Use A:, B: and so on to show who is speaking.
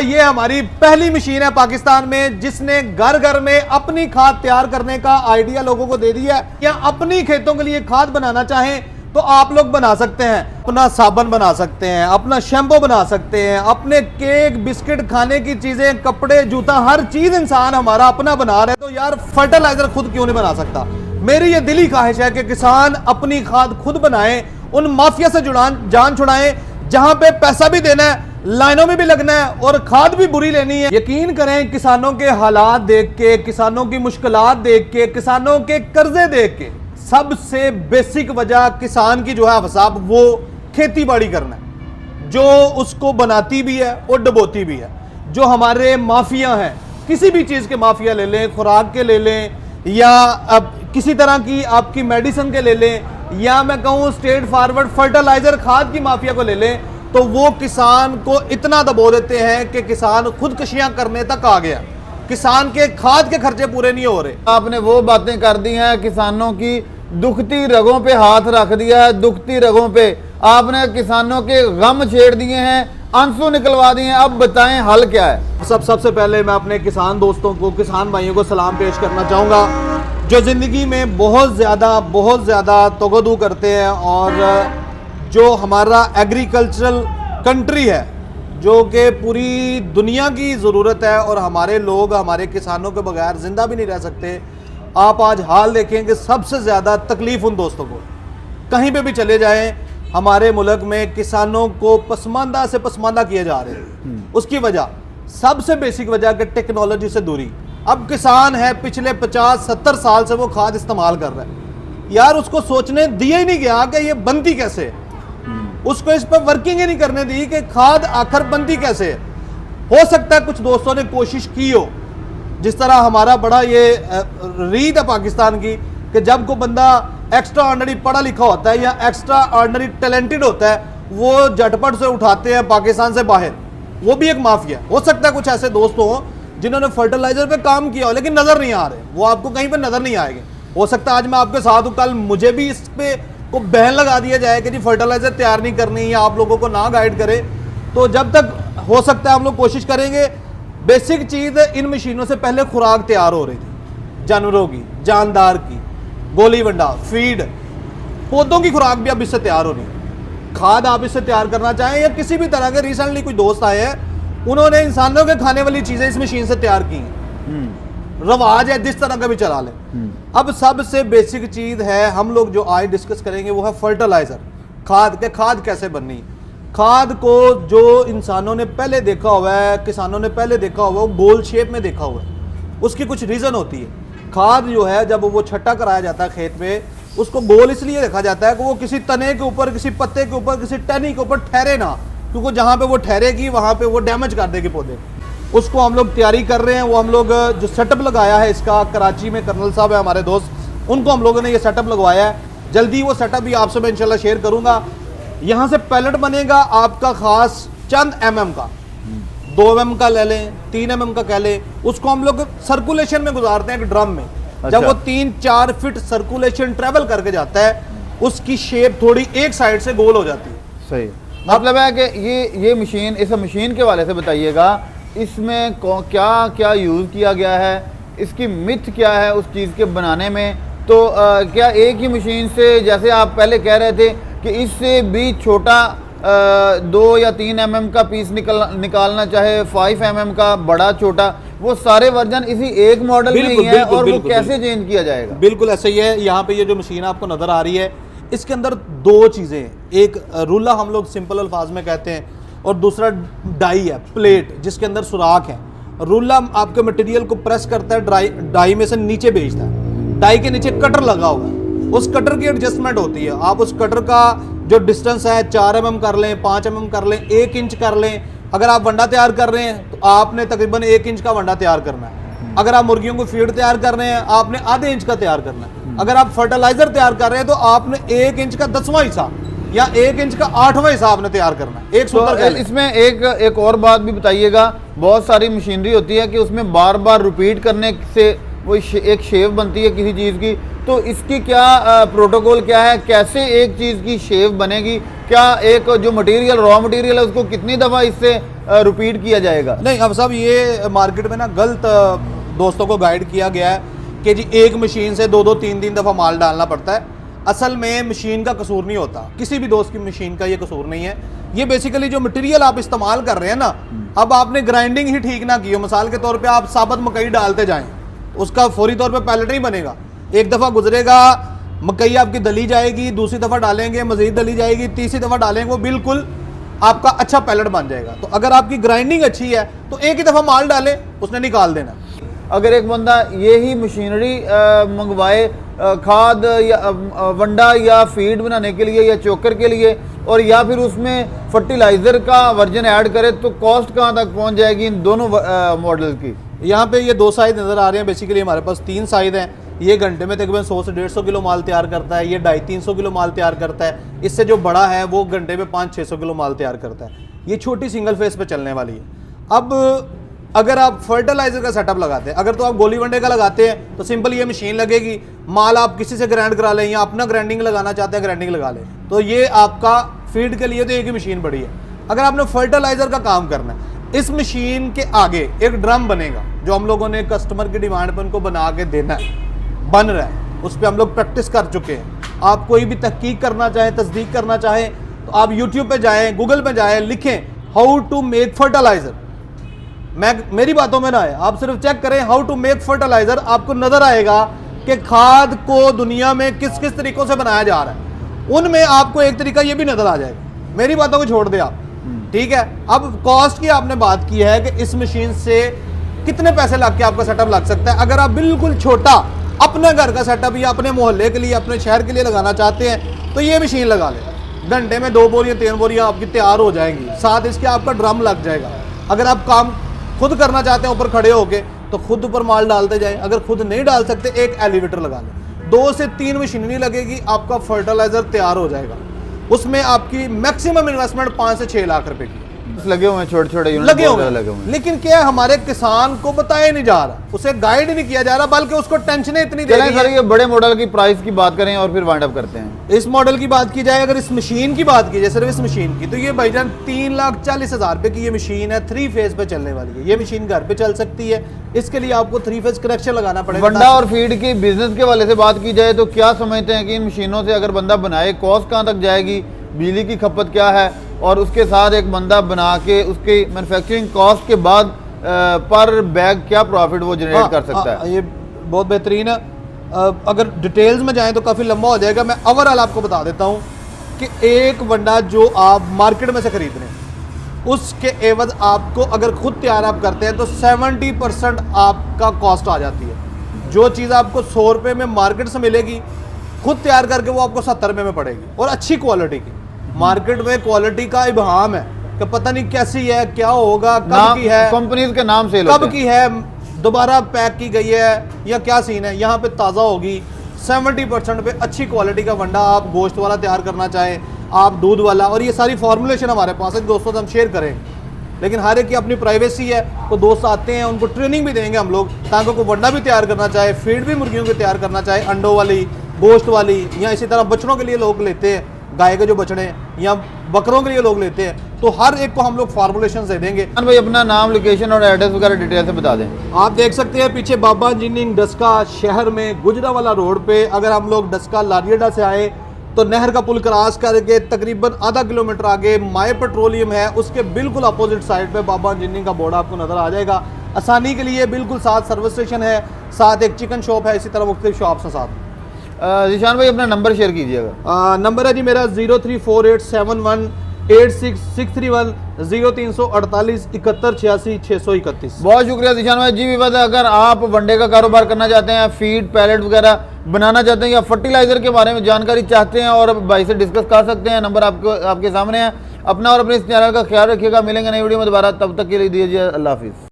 A: ये हमारी पहली मशीन है पाकिस्तान में जिसने घर घर में अपनी खाद तैयार करने का आइडिया लोगों को दे दिया है। या अपनी खेतों के लिए खाद बनाना चाहें तो आप लोग बना सकते हैं, अपना साबुन बना सकते हैं, अपना शैम्पू बना सकते हैं, अपने केक बिस्किट खाने की चीजें कपड़े जूता हर चीज इंसान हमारा अपना बना रहे। तो यार फर्टिलाइजर खुद क्यों नहीं बना सकता। मेरी ये दिली ख्वाहिश है कि किसान अपनी खाद खुद बनाए, उन माफिया से जान छुड़ाएं जहां पे पैसा भी देना है, लाइनों में भी लगना है और खाद भी बुरी लेनी है। यकीन करें किसानों के हालात देख के, किसानों की मुश्किलात देख के, किसानों के कर्जे देख के सबसे बेसिक वजह किसान की जो है हिसाब वो खेती बाड़ी करना है, जो उसको बनाती भी है और डुबोती भी है। जो हमारे माफिया हैं, किसी भी चीज के माफिया ले लें, खुराक के ले लें या अब किसी तरह की आपकी मेडिसिन के ले लें, या मैं कहूँ स्ट्रेट फॉरवर्ड फर्टिलाइजर खाद की माफिया को ले लें, तो वो किसान को इतना दबो देते हैं कि किसान खुदकुशियां करने तक आ गया। किसान के खाद के खर्चे पूरे नहीं हो रहे।
B: आपने वो बातें कर दी हैं, किसानों की दुखती रगों पे हाथ रख दिया है, दुखती रगों पे आपने किसानों के गम छेड़ दिए हैं, आंसू निकलवा दिए हैं। अब बताएं हल क्या है।
A: सबसे पहले मैं अपने किसान दोस्तों को, किसान भाइयों को सलाम पेश करना चाहूँगा जो ज़िंदगी में बहुत ज़्यादा तगदू करते हैं और जो हमारा एग्रीकल्चरल कंट्री है जो कि पूरी दुनिया की ज़रूरत है और हमारे लोग हमारे किसानों के बगैर ज़िंदा भी नहीं रह सकते। आप आज हाल देखें कि सबसे ज़्यादा तकलीफ़ उन दोस्तों को, कहीं पे भी चले जाएं हमारे मुल्क में किसानों को पसमानदा से पसमानदा किए जा रहे हैं। उसकी वजह सबसे बेसिक वजह कि टेक्नोलॉजी से दूरी। अब किसान है पिछले 50-70 साल से वो खाद इस्तेमाल कर रहा है, यार उसको सोचने दिया ही नहीं गया कि ये बनती कैसे है, उसको इस पर वर्किंग ही नहीं करने दी कि खाद आखिर बनती कैसे है। हो सकता है कुछ दोस्तों ने कोशिश की हो, जिस तरह हमारा बड़ा ये रीत है पाकिस्तान की कि जब कोई बंदा एक्स्ट्रा ऑर्डिनरी पढ़ा लिखा होता है या एक्स्ट्रा ऑर्डिनरी टैलेंटेड होता है वो झटपट से उठाते हैं पाकिस्तान से बाहर। वो भी एक माफिया। हो सकता है कुछ ऐसे दोस्त हो जिन्होंने फर्टिलाइजर पे काम किया हो लेकिन नजर नहीं आ रहे, वो आपको कहीं पर नजर नहीं आएंगे। हो सकता है आज मैं आपके साथ हूँ, कल मुझे भी इस पे को बैन लगा दिया जाए कि जी फर्टिलाइजर तैयार नहीं करनी या आप लोगों को ना गाइड करे। तो जब तक हो सकता है हम लोग कोशिश करेंगे। बेसिक चीज इन मशीनों से पहले खुराक तैयार हो रही थी, जानवरों की, जानदार की, गोली वंडा, फीड, पौधों की खुराक भी अब इससे तैयार हो रही है। खाद आप इससे तैयार करना चाहें या किसी भी तरह के, रिसेंटली कोई दोस्त आए हैं उन्होंने इंसानों के खाने वाली चीजें इस मशीन से तैयार की हैं। रवाज है जिस तरह का भी चला लें। अब सबसे बेसिक चीज है हम लोग जो आज डिस्कस करेंगे वो है फर्टिलाइजर, खाद कैसे बननी। खाद को जो इंसानों ने पहले देखा हुआ है, किसानों ने पहले देखा हुआ है, वो गोल शेप में देखा हुआ है। उसकी कुछ रीजन होती है। खाद जो है जब वो छट्टा कराया जाता है खेत में, उसको गोल इसलिए रखा जाता है कि वो किसी तने के ऊपर, किसी पत्ते के ऊपर, किसी टहनी के ऊपर ठहरे ना, क्योंकि जहाँ पे वो ठहरेगी वहाँ पे वो डैमेज कर देगी पौधे। उसको हम लोग तैयारी कर रहे हैं। वो हम लोग जो सेटअप लगाया है इसका, कराची में कर्नल साहब है हमारे दोस्त, उनको हम लोगों ने ये सेटअप लगवाया है। जल्दी वो सेटअप भी आपसे मैं इंशाल्लाह शेयर करूंगा। यहाँ से पैलेट बनेगा आपका खास चंद mm का, 2 mm का ले लें, 3 mm का कह लें। उसको हम लोग सर्कुलेशन में गुजारते हैं एक ड्रम में। अच्छा। जब वो 3-4 फीट सर्कुलेशन ट्रेवल करके जाता है उसकी शेप थोड़ी एक साइड से गोल हो जाती है।
B: सही मतलब है कि ये मशीन, इस मशीन के वाले से बताइएगा इसमें क्या क्या यूज़ किया गया है, इसकी मिथ क्या है उस चीज़ के बनाने में। तो क्या एक ही मशीन से, जैसे आप पहले कह रहे थे कि इससे भी छोटा 2 या 3 mm का पीस निकालना, चाहे 5 mm का, बड़ा छोटा, वो सारे वर्जन इसी एक मॉडल में ही है और वो कैसे चेंज किया जाएगा?
A: बिल्कुल ऐसा ही है। यहाँ पे ये जो मशीन आपको नजर आ रही है इसके अंदर 2 चीजें हैं। एक रूला हम लोग सिंपल अल्फाज में कहते हैं और दूसरा डाई है, प्लेट जिसके अंदर सुराख है। रूला आपके मटेरियल को प्रेस करता है, डाई में से नीचे भेजता है। डाई के नीचे कटर लगा हुआ है, उस कटर की एडजस्टमेंट होती है। आप उस कटर का जो डिस्टेंस है 4 mm कर लें, 5 mm कर लें, 1 इंच कर लें। अगर आप वंडा तैयार कर रहे हैं तो आपने तकरीबन 1 इंच का वंडा तैयार करना है। अगर आप मुर्गियों को फीड तैयार कर रहे हैं आपने आधे इंच का तैयार करना है। अगर आप फर्टिलाइजर तैयार कर रहे हैं तो आपने 1 इंच का 10वां हिस्सा या 1 इंच का 8वां हिस्सा आपने तैयार करना है।
B: तो इसमें एक और बात भी बताइएगा। बहुत सारी मशीनरी होती है कि उसमें बार बार रिपीट करने से वो एक शेप बनती है किसी चीज़ की, तो इसकी क्या प्रोटोकॉल क्या है, कैसे एक चीज़ की शेप बनेगी, क्या एक जो मटेरियल रॉ मटेरियल है उसको कितनी दफ़ा इससे रिपीट किया जाएगा?
A: नहीं, अब साहब ये मार्केट में ना गलत दोस्तों को गाइड किया गया है कि जी एक मशीन से 2-2 3-3 दफ़ा माल डालना पड़ता है। असल में मशीन का कसूर नहीं होता, किसी भी दोस्त की मशीन का ये कसूर नहीं है। ये बेसिकली जो मटेरियल आप इस्तेमाल कर रहे हैं ना, अब आपने ग्राइंडिंग ही ठीक ना की हो, मिसाल के तौर पे आप साबुत मकई डालते जाएं, उसका फौरी तौर पे पैलेट नहीं बनेगा। एक दफ़ा गुजरेगा, मकई आपकी दली जाएगी, दूसरी दफ़ा डालेंगे मज़ीद दली जाएगी, तीसरी दफ़ा डालेंगे, वो बिल्कुल आपका अच्छा पैलेट बन जाएगा। तो अगर आपकी ग्राइंडिंग अच्छी है तो एक ही दफ़ा माल डालें, उसने निकाल देना।
B: अगर एक बंदा यही मशीनरी मंगवाए खाद या वंडा या फीड बनाने के लिए या चोकर के लिए, और या फिर उसमें फर्टिलाइज़र का वर्जन ऐड करे, तो कॉस्ट कहाँ तक पहुँच जाएगी इन दोनों मॉडल की?
A: यहाँ पे ये 2 साइज नज़र आ रहे हैं। बेसिकली हमारे पास 3 साइज हैं। ये घंटे में तकरीबन 100 से 150 किलो माल तैयार करता है, ये 250-300 किलो माल तैयार करता है। इससे जो बड़ा है वो घंटे में 500-600 किलो माल तैयार करता है। ये छोटी सिंगल फेस पे चलने वाली है। अब अगर आप फर्टिलाइजर का सेटअप लगाते हैं, अगर तो आप गोली वंडे का लगाते हैं तो सिंपल ये मशीन लगेगी, माल आप किसी से ग्राइंड करा लें या अपना ग्राइंडिंग लगाना चाहते हैं ग्राइंडिंग लगा लें, तो ये आपका फीड के लिए तो एक ही मशीन बड़ी है। अगर आपने फर्टिलाइजर का काम करना है, इस मशीन के आगे एक ड्रम बनेगा जो हम लोगों ने कस्टमर की डिमांड पर उनको बना के देना है, बन रहा है, उस पर हम लोग प्रैक्टिस कर चुके हैं। आप कोई भी तहकीक करना चाहें, तस्दीक करना चाहें, तो आप यूट्यूब पे जाएं, गूगल पे जाएं, लिखें हाउ टू मेक फर्टिलाइजर। मेरी बातों में ना है, आप सिर्फ चेक करें हाउ टू मेक फर्टिलाइजर, आपको नजर आएगा कि खाद को दुनिया में किस किस तरीकों से बनाया जा रहा है। उनमें आपको एक तरीका ये भी नजर आ जाएगा। मेरी बातों को छोड़ दे आप, ठीक है। अब कॉस्ट की आपने बात की है कि इस मशीन से कितने पैसे लग के आपका सेटअप लग सकता है। अगर आप बिल्कुल छोटा अपने घर का सेटअप या अपने मोहल्ले के लिए, अपने शहर के लिए लगाना चाहते हैं तो ये मशीन लगा लें। घंटे में 2 बोरियां 3 बोरियां आपकी तैयार हो जाएंगी, साथ इसके आपका ड्रम लग जाएगा। अगर आप काम खुद करना चाहते हैं ऊपर खड़े होके तो खुद ऊपर माल डालते जाएं। अगर खुद नहीं डाल सकते, एक एलिवेटर लगा लें, 2 से 3 मशीनरी लगेगी, आपका फर्टिलाइजर तैयार हो जाएगा। उसमें आपकी मैक्सिमम इन्वेस्टमेंट 5 से 6 लाख रुपए की
B: लगे हुए हैं, छोटे छोटे
A: लगे हुए हैं। लेकिन क्या हमारे किसान को बताया नहीं जा रहा, उसे गाइड नहीं किया जा रहा, बल्कि उसको टेंशन इतनी दे रही है।
B: सर, ये बड़े मॉडल की प्राइस की बात करें और फिर वाइंड अप करते हैं।
A: इस मॉडल की बात की जाए, अगर इस मशीन की बात की जाए, सिर्फ इस मशीन की, तो ये भाईजान 3,40,000 रुपए की ये मशीन है। 3 फेज पे चलने वाली है ये मशीन, घर पे चल सकती है। इसके लिए आपको 3 फेज कनेक्शन लगाना पड़ेगा।
B: वंडा और फीड की बिजनेस के वाले से बात की जाए तो क्या समझते हैं कि इन मशीनों से अगर बंदा बनाए, कॉस्ट कहाँ तक जाएगी, बिजली की खपत क्या है, और उसके साथ एक बंदा बना के उसकी मैन्युफैक्चरिंग कॉस्ट के बाद पर बैग क्या प्रॉफिट वो जनरेट कर सकता है?
A: ये बहुत बेहतरीन है। अगर डिटेल्स में जाएं तो काफ़ी लंबा हो जाएगा। मैं ओवरऑल आपको बता देता हूं कि एक वंडा जो आप मार्केट में से खरीद रहे हैं, उसके एवज आपको अगर खुद तैयार आप करते हैं तो 70% आपका कॉस्ट आ जाती है। जो चीज़ आपको 100 रुपये में मार्केट से मिलेगी, खुद तैयार करके वो आपको 70 रुपये में पड़ेगी, और अच्छी क्वालिटी की। मार्केट में क्वालिटी का इबहम है कि पता नहीं कैसी है, क्या होगा, कब की है,
B: कंपनीज के नाम से
A: कब की है, दोबारा पैक की गई है या क्या सीन है। यहाँ पे ताज़ा होगी। 70% पे अच्छी क्वालिटी का वंडा आप गोश्त वाला तैयार करना चाहें, आप दूध वाला, और ये सारी फॉर्मुलेशन हमारे पास है, दोस्तों से हम शेयर करेंगे। लेकिन हर एक की अपनी प्राइवेसी है, तो दोस्त आते हैं उनको ट्रेनिंग भी देंगे हम लोग, ताकि कोई वंडा भी तैयार करना चाहे, फीड भी मुर्गियों की तैयार करना चाहे, अंडों वाली, गोश्त वाली, या इसी तरह बछड़ों के लिए लोग लेते हैं, गाय के जो बछड़े हैं, या बकरों के लिए लोग लेते हैं, तो हर एक को हम लोग फार्मूलेशन दे देंगे।
B: भाई अपना नाम, लोकेशन और एड्रेस वगैरह डिटेल से बता दें।
A: आप देख सकते हैं पीछे बाबा इंजीनियरिंग डस्का शहर में गुजरावाला रोड पे। अगर हम लोग डस्का लारियडा से आए तो नहर का पुल क्रॉस करके तकरीबन आधा किलोमीटर आगे माय पेट्रोलियम है, उसके बिल्कुल अपोजिट साइड पे बाबा इंजीनियरिंग का बोर्ड आपको नजर आ जाएगा। आसानी के लिए बिल्कुल साथ सर्विस स्टेशन है, साथ एक चिकन शॉप है, इसी तरह मुख्तलिफ शॉप्स हैं साथ।
B: जिशान भाई अपना नंबर शेयर कीजिएगा।
A: नंबर है जी मेरा 0348718631 0348 7186 631।
B: बहुत शुक्रिया जिशान भाई जी। विवाद अगर आप वनडे का कारोबार करना चाहते हैं, फीड पैलेट वगैरह बनाना चाहते हैं, या फर्टिलाइजर के बारे में जानकारी चाहते हैं, और भाई से डिस्कस कर सकते हैं। नंबर आपके सामने है। अपना और अपने इस चैनल का ख्याल रखिएगा। मिलेंगे नई वीडियो में दोबारा, तब तक के लिए दीजिए अल्लाह हाफिज़।